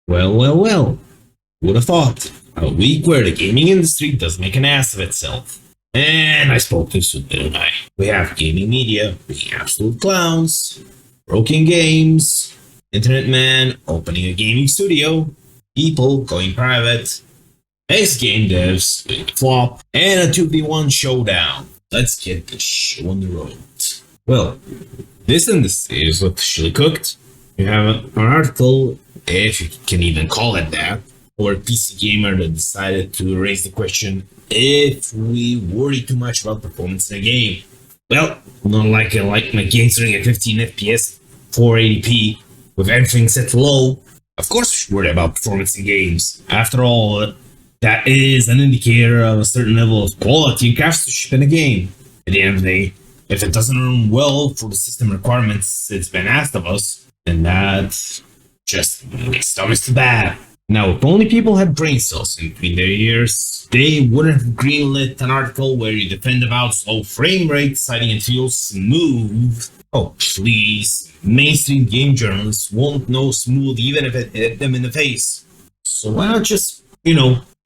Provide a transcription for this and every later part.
Well. Who'd have thought? A week where the gaming industry does make an ass of itself. And I spoke too soon, didn't I? We have gaming media being absolute clowns, broken games, internet man opening a gaming studio, people going private, ex game devs doing a flop, and a 2v1 showdown. Let's get the show on the road. Well, this industry is officially cooked. You have an article, if you can even call it that, or a PC gamer that decided to raise the question if we worry too much about performance in a game. Well, not like my games running at 15 FPS, 480p, with everything set to low. Of course, we should worry about performance in games. After all, that is an indicator of a certain level of quality and craftsmanship in a game. At the end of the day, if it doesn't run well for the system requirements it's been asked of us, then that just makes it obviously bad. Now, if only people had brain cells in between their ears, they wouldn't have greenlit an article where you defend about slow frame rate, citing it feels smooth. Oh, please. Mainstream game journalists won't know smooth even if it hit them in the face. So why not just,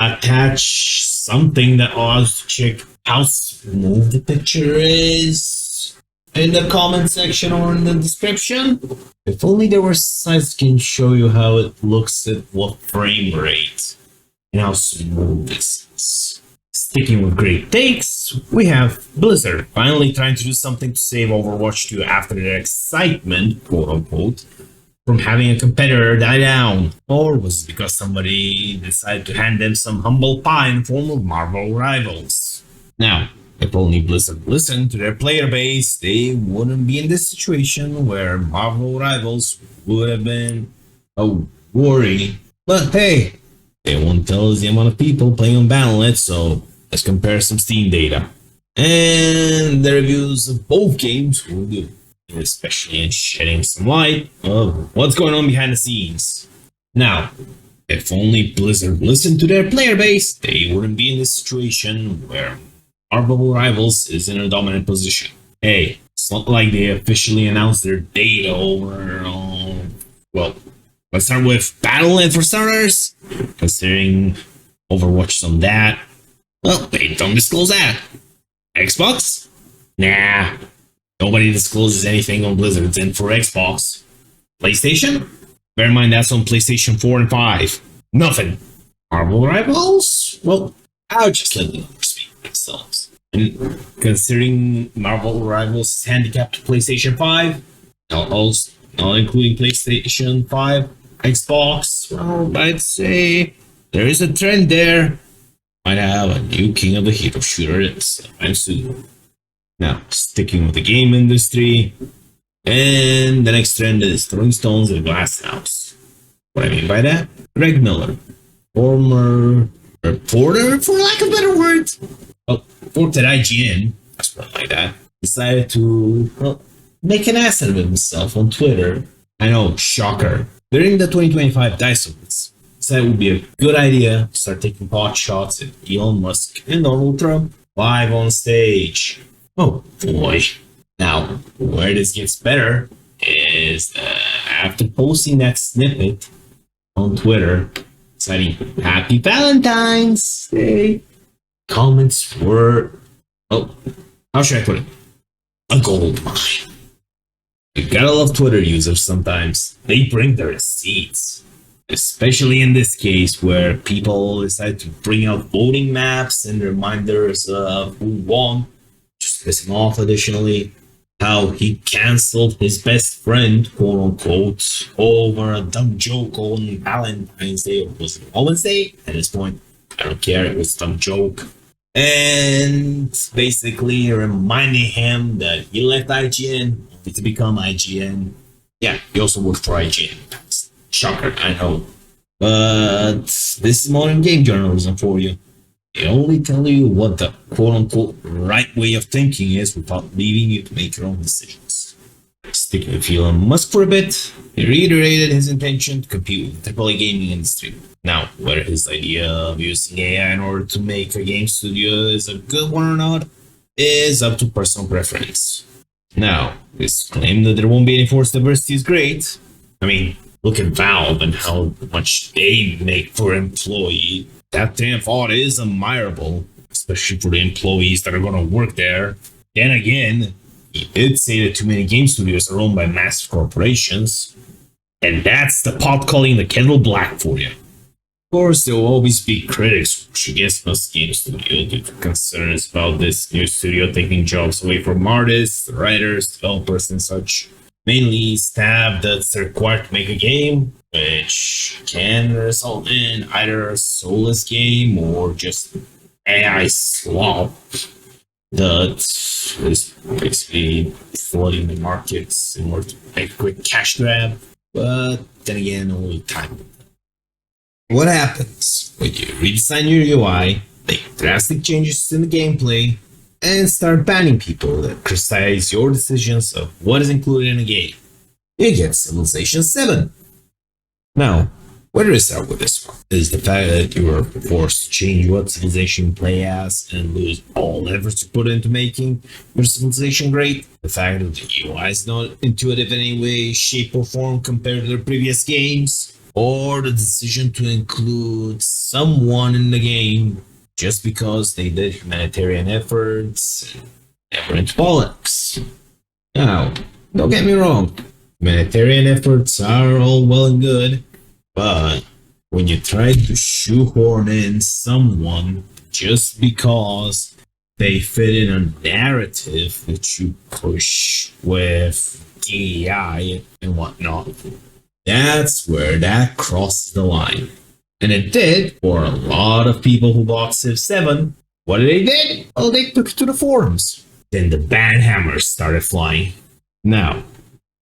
attach something that allows to check how smooth the picture is in the comment section or in the description? If only there were sites that can show you how it looks at what frame rate and how smooth this is. Sticking with great takes, we have Blizzard finally trying to do something to save Overwatch 2 after their excitement, quote unquote, from having a competitor die down. Or was it because somebody decided to hand them some humble pie in the form of Marvel Rivals? Now, if only Blizzard listened to their player base, they wouldn't be in this situation where Marvel Rivals would have been a worry. But hey, they won't tell us the amount of people playing on Battle.net, so let's compare some Steam data. And the reviews of both games will do, especially in shedding some light of what's going on behind the scenes. Now, if only Blizzard listened to their player base, they wouldn't be in this situation where Marvel Rivals is in a dominant position. Hey, it's not like they officially announced their data over well, let's start with Battle.net for starters. Considering Overwatch on that, well, they don't disclose that. Xbox? Nah, nobody discloses anything on Blizzard's end for Xbox. PlayStation? Bear in mind that's on PlayStation 4 and 5. Nothing. Marvel Rivals? Well, I'll just let them speak for themselves. And considering Marvel Rivals is handicapped to PlayStation 5, also not including PlayStation 5, Xbox, well, I'd say there is a trend there. Might have a new king of the hero shooter sometime soon. Now, sticking with the game industry, and the next trend is throwing stones at a glass house. What I mean by that? Greg Miller, former reporter, for lack of a better word, reported at IGN, something like that, decided to, make an ass out of himself on Twitter. I know, shocker. During the 2025 DICE Awards, decided it would be a good idea to start taking pot shots at Elon Musk and Donald Trump live on stage. Oh boy. Now, where this gets better is after posting that snippet on Twitter, citing Happy Valentine's Day, comments were, how should I put it? A gold mine. You gotta love Twitter users sometimes. They bring their receipts. Especially in this case where people decide to bring out voting maps and reminders of who won. Just pissing off additionally how he cancelled his best friend, quote unquote, over a dumb joke on Valentine's Day. Or was it Women's Day? At this point, I don't care, it was a dumb joke. And basically reminding him that he left IGN only to become IGN. Yeah, he also worked for IGN. Shocker, I know. But this is modern game journalism for you. They only tell you what the quote-unquote right way of thinking is without leaving you to make your own decisions. Sticking with Elon Musk for a bit, he reiterated his intention to compete with the AAA gaming industry. Now, whether his idea of using AI in order to make a game studio is a good one or not is up to personal preference. Now, this claim that there won't be any forced diversity is great. I mean, Look at Valve and how much they make per employee. That damn thought is admirable, especially for the employees that are going to work there. Then again, he did say that too many game studios are owned by massive corporations, and that's the pot calling the kettle black for you. Of course, there will always be critics who against most game studio due to concerns about this new studio taking jobs away from artists, writers, developers, and such. Mainly staff that's required to make a game, which can result in either a soulless game or just AI slop that is basically flooding the markets in order to make a quick cash grab. But then again, only time. What happens when you redesign your UI, make drastic changes in the gameplay, and start banning people that criticize your decisions of what is included in a game? You get Civilization 7. Now, where do we start with this one? Is the fact that you are forced to change what civilization you play as and lose all efforts you put into making your civilization great? The fact that the UI is not intuitive in any way, shape, or form compared to their previous games? Or the decision to include someone in the game just because they did humanitarian efforts and never into politics? Now, don't get me wrong, humanitarian efforts are all well and good, but when you try to shoehorn in someone just because they fit in a narrative that you push with DEI and whatnot, that's where that crosses the line. And it did for a lot of people who bought Civ 7. What did they do? Well, they took it to the forums. Then the ban hammers started flying. Now,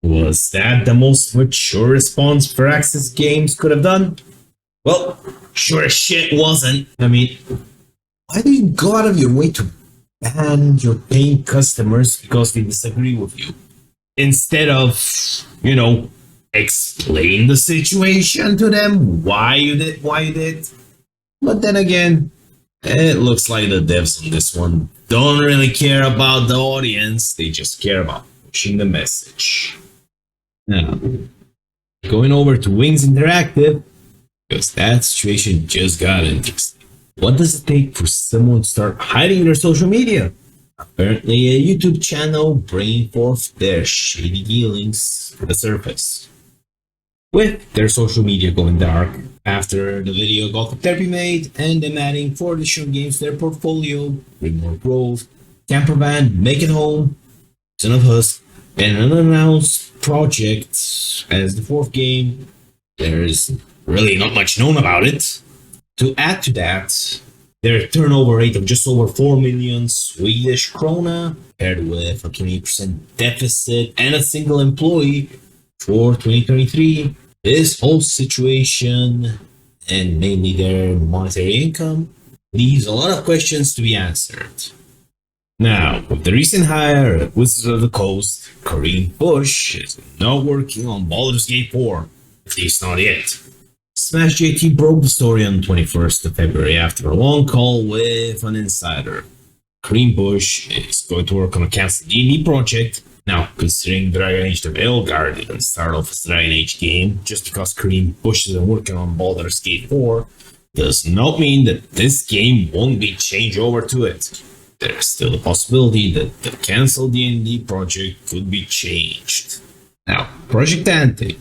was that the most mature response Firaxis Games could have done? Well, sure as shit wasn't. I mean, why do you go out of your way to ban your paying customers because they disagree with you? Instead of, explain the situation to them, why you did. But then again, it looks like the devs on this one don't really care about the audience, they just care about pushing the message. Now, going over to Wings Interactive, because that situation just got interesting. What does it take for someone to start hiding their social media? Apparently a YouTube channel bringing forth their shady dealings to the surface, with their social media going dark after the video Gothic Therapy made and them adding 4 additional games to their portfolio: Ringmore Grove, Campervan, Make It Home, Son of Husk, and an unannounced project as the 4th game. There's really not much known about it. To add to that, their turnover rate of just over 4 million Swedish krona, paired with a 28% deficit and a single employee for 2023, this whole situation, and mainly their monetary income, leaves a lot of questions to be answered. Now, with the recent hire at Wizards of the Coast, Kareem Bush is not working on Baldur's Gate 4, at least not yet. Smash JT broke the story on the 21st of February after a long call with an insider. Kareem Bush is going to work on a canceled D&D project. Now, considering Dragon Age the Veilguard didn't start off as a Dragon Age game, just because Kareem Bush isn't working on Baldur's Gate 4, does not mean that this game won't be changed over to it. There's still a possibility that the cancelled D&D project could be changed. Now, Project Ante,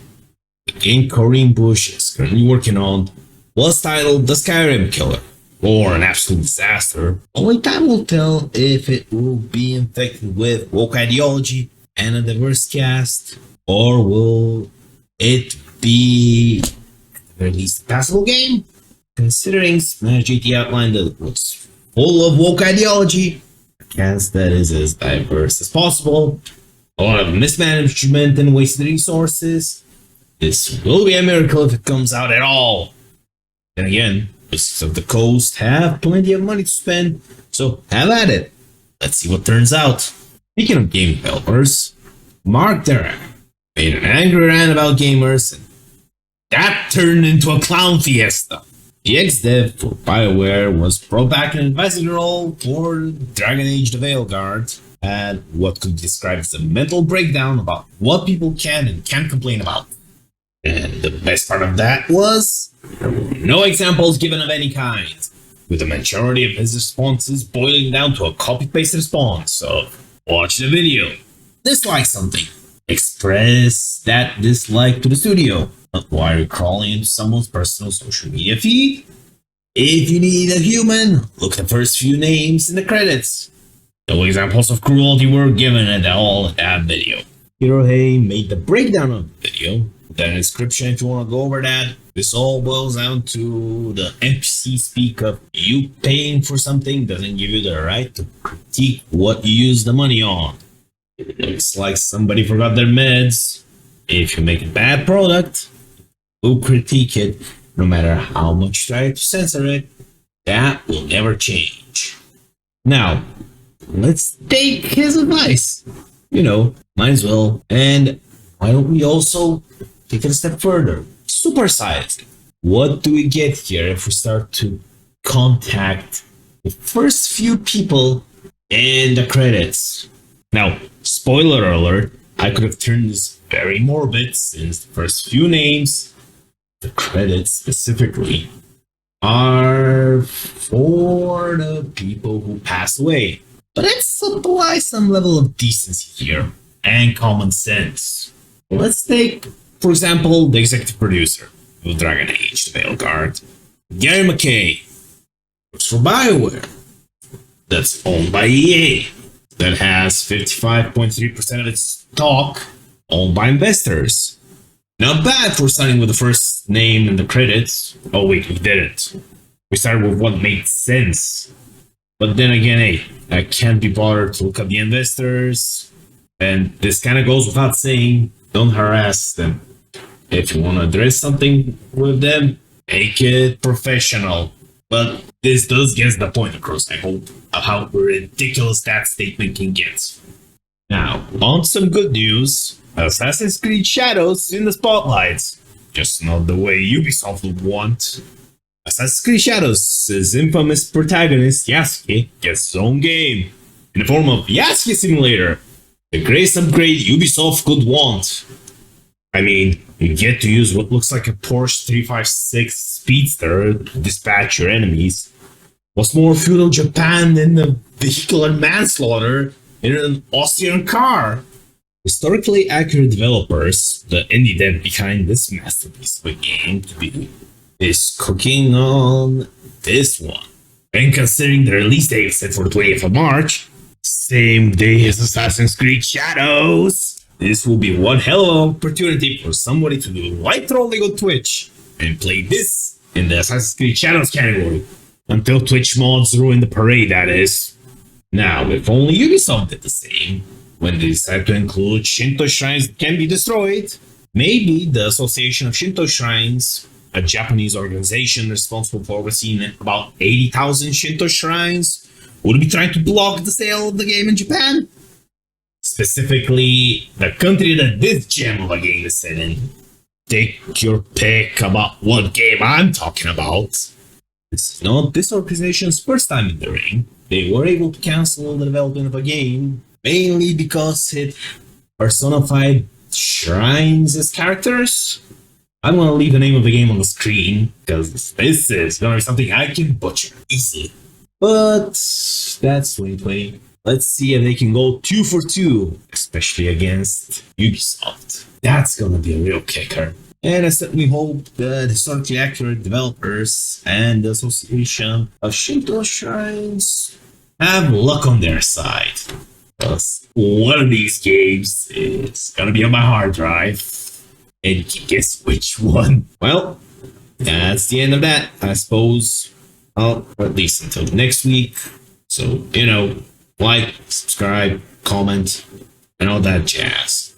the game Kareem Bush is currently working on, was titled The Skyrim Killer, or an absolute disaster. Only time will tell if it will be infected with woke ideology and a diverse cast, or will it be at the very least a passable game? Considering Smash GT outlined that it was full of woke ideology, a cast that is as diverse as possible, a lot of mismanagement and wasted resources, this will be a miracle if it comes out at all. Then again, Wizards of the Coast have plenty of money to spend, so have at it. Let's see what turns out. Speaking of game developers, Mark Darrah made an angry rant about gamers, and that turned into a clown fiesta. The ex-dev for BioWare was brought back in an advisory role for Dragon Age the Veilguard, and what could be described as a mental breakdown about what people can and can't complain about. And the best part of that was there were no examples given of any kind, with the majority of his responses boiling down to a copy-paste response of watch the video, dislike something, express that dislike to the studio. While crawling into someone's personal social media feed, if you need a human, look at the first few names in the credits. No examples of cruelty were given at all in that video. Hirohei made the breakdown of the video, with a description if you want to go over that. This all boils down to the NPC speak of you paying for something doesn't give you the right to critique what you use the money on. It looks like somebody forgot their meds. If you make a bad product, who critique it, no matter how much you try to censor it, that will never change. Now, let's take his advice. Might as well. And why don't we also take it a step further? Supersize it. What do we get here if we start to contact the first few people in the credits? Now, spoiler alert, I could have turned this very morbid since the first few names, the credits specifically, are for the people who passed away. But let's apply some level of decency here and common sense. Let's take, for example, the executive producer of Dragon Age: The Veilguard, Gary McKay, works for BioWare, that's owned by EA, that has 55.3% of its stock owned by investors. Not bad for starting with the first name in the credits. Oh wait, we didn't. We started with what made sense. But then again, hey, I can't be bothered to look at the investors. And this kind of goes without saying, don't harass them. If you want to address something with them, make it professional. But this does get the point across, I hope, of how ridiculous that statement can get. Now, on some good news, Assassin's Creed Shadows is in the spotlight. Just not the way Ubisoft would want. Assassin's Creed Shadows' infamous protagonist, Yasuke, gets his own game, in the form of Yasuke Simulator, the greatest upgrade Ubisoft could want. I mean, you get to use what looks like a Porsche 356 Speedster to dispatch your enemies. What's more feudal Japan than the vehicular manslaughter in an Austrian car? Historically accurate developers, the indie dev behind this masterpiece of a game to be, is cooking on this one. And considering the release date set for the 20th of March, same day as Assassin's Creed Shadows, this will be one hell of an opportunity for somebody to do light trolling on Twitch and play this in the Assassin's Creed Shadows category. Until Twitch mods ruin the parade, that is. Now, if only Ubisoft did the same, when they decide to include Shinto shrines that can be destroyed, maybe the Association of Shinto Shrines, a Japanese organization responsible for overseeing about 80,000 Shinto shrines, would be trying to block the sale of the game in Japan. Specifically, the country that this gem of a game is set in. Take your pick about what game I'm talking about. This is not this organization's first time in the ring. They were able to cancel the development of a game mainly because it personified shrines as characters. I don't want to leave the name of the game on the screen because this is going to be something I can butcher easily. But that's 2020. Let's see if they can go 2 for 2, especially against Ubisoft. That's going to be a real kicker. And I certainly hope that historically accurate developers and the Association of Shinto Shrines have luck on their side. Because one of these games is gonna be on my hard drive. And you can guess which one. Well, that's the end of that, I suppose. Well, or at least until next week. So, like, subscribe, comment, and all that jazz.